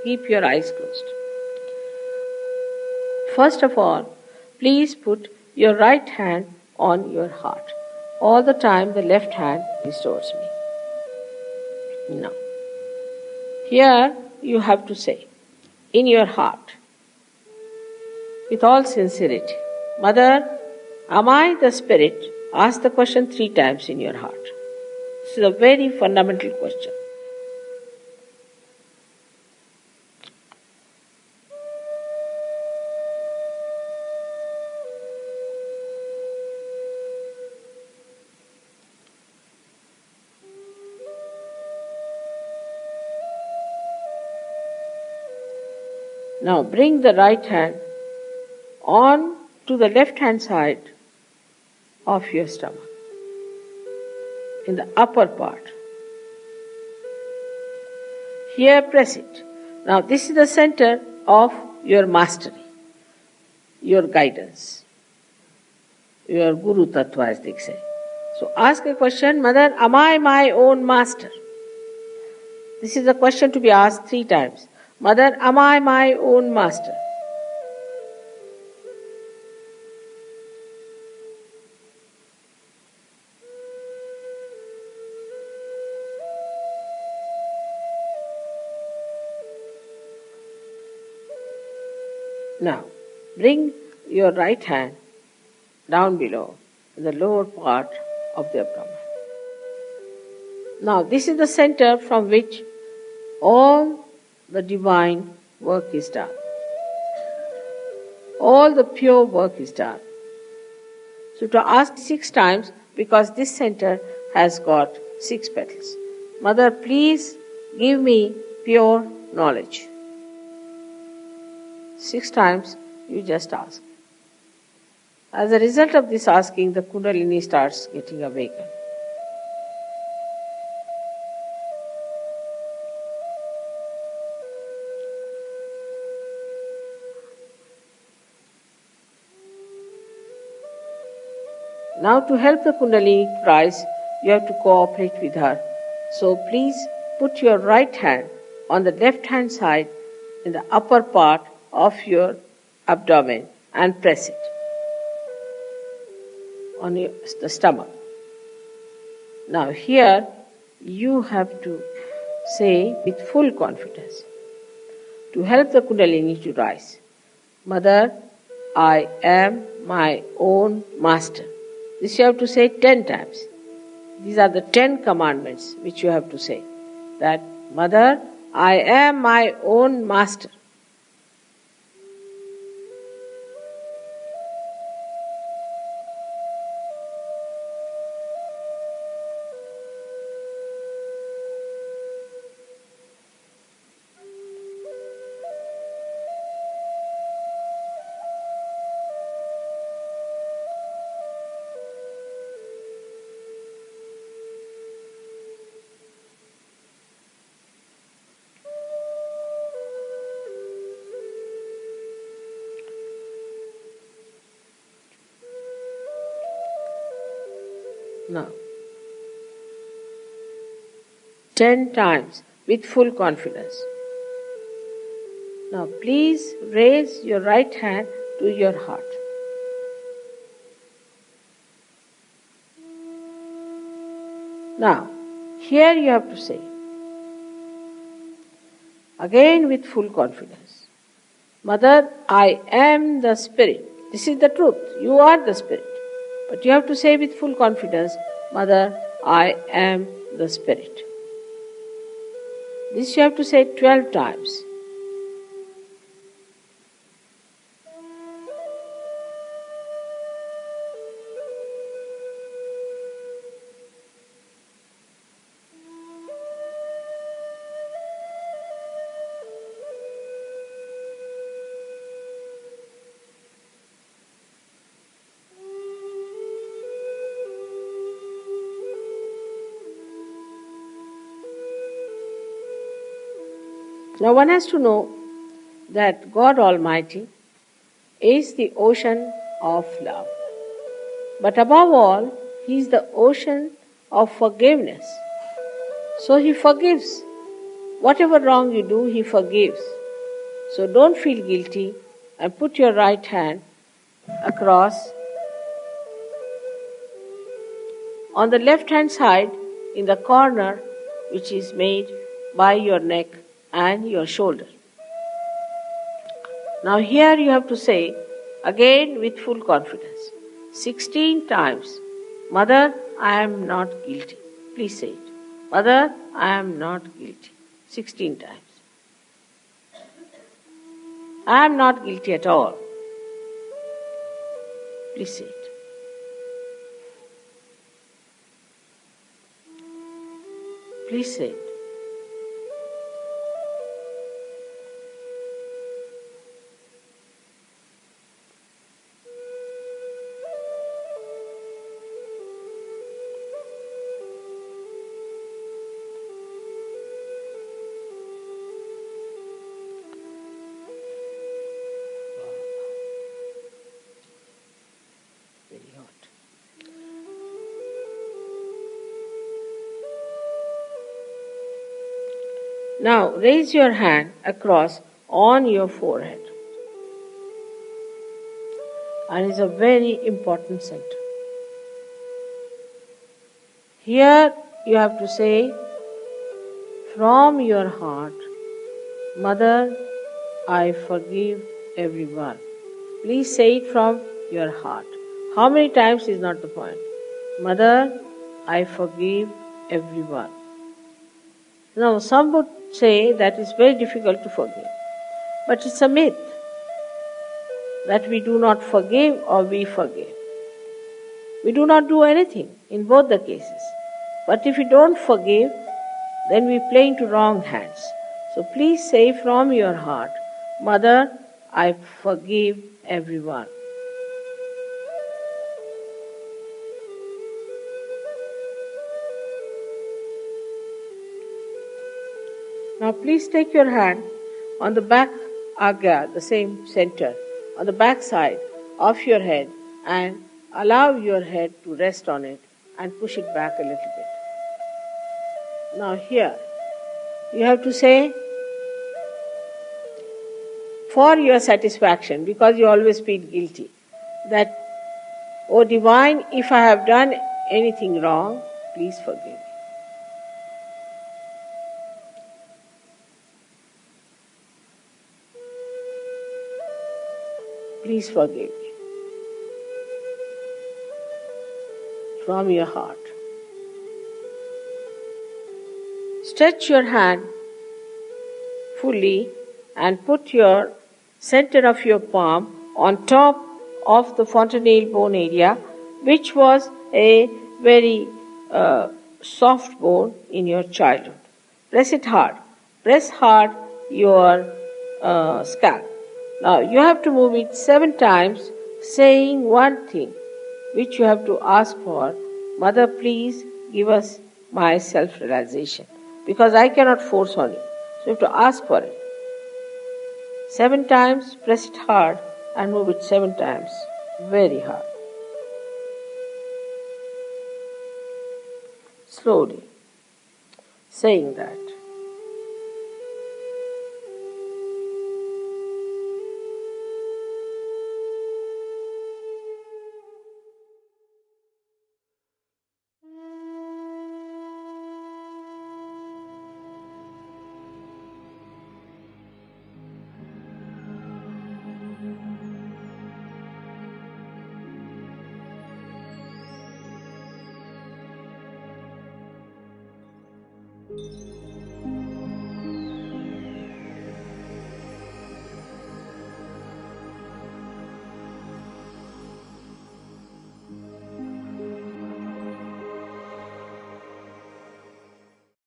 keep your eyes closed. First of all, please put your right hand on your heart. All the time the left hand is towards me. Now, here you have to say, in your heart, with all sincerity, Mother, am I the spirit? Ask the question 3 times in your heart. This is a very fundamental question. Now bring the right hand on to the left hand side of your stomach, in the upper part. Here press it. Now this is the center of your mastery, your guidance, your Guru Tattva as they say. So ask a question, Mother, am I my own master? This is a question to be asked 3 times. Mother, am I my own master? Now, bring your right hand down below, in the lower part of the abdomen. Now, this is the center from which all the divine work is done. All the pure work is done. So to ask 6 times, because this center has got 6 petals. Mother, please give me pure knowledge. 6 times you just ask. As a result of this asking, the Kundalini starts getting awakened. Now to help the Kundalini rise, you have to cooperate with her. So please put your right hand on the left hand side in the upper part of your abdomen and press it on the stomach. Now here you have to say with full confidence, to help the Kundalini to rise, Mother, I am my own master. This you have to say 10 times. These are the 10 commandments which you have to say. That, Mother, I am my own master. Now, 10 times with full confidence. Now please raise your right hand to your heart. Now, here you have to say, again with full confidence, Mother, I am the Spirit. This is the truth. You are the Spirit. But you have to say with full confidence, Mother, I am the Spirit. This you have to say 12 times. Now one has to know that God Almighty is the ocean of love. But above all, He is the ocean of forgiveness. So He forgives. Whatever wrong you do, He forgives. So don't feel guilty and put your right hand across on the left hand side in the corner which is made by your neck and your shoulder. Now here you have to say again with full confidence 16 times, Mother, I am not guilty. Please say it. Mother, I am not guilty. 16 times. I am not guilty at all. Please say it. Please say it. Very hot. Now raise your hand across on your forehead. And it's a very important center. Here you have to say from your heart, Mother, I forgive everyone. Please say it from your heart. How many times is not the point. Mother, I forgive everyone. Now some would say that it's very difficult to forgive. But it's a myth that we do not forgive or we forgive. We do not do anything in both the cases. But if we don't forgive, then we play into wrong hands. So please say from your heart, Mother, I forgive everyone. Now please take your hand on the back agya, the same center, on the back side of your head and allow your head to rest on it and push it back a little bit. Now here, you have to say, for your satisfaction, because you always feel guilty, that, O Divine, if I have done anything wrong, please forgive me. Please forgive me. From your heart. Stretch your hand fully and put your center of your palm on top of the fontanelle bone area, which was a very soft bone in your childhood. Press it hard. Press hard your scalp. Now you have to move it 7 times, saying one thing, which you have to ask for. Mother, please give us my self-realization. Because I cannot force on you. So you have to ask for it. 7 times, press it hard and move it 7 times. Very hard. Slowly. Saying that.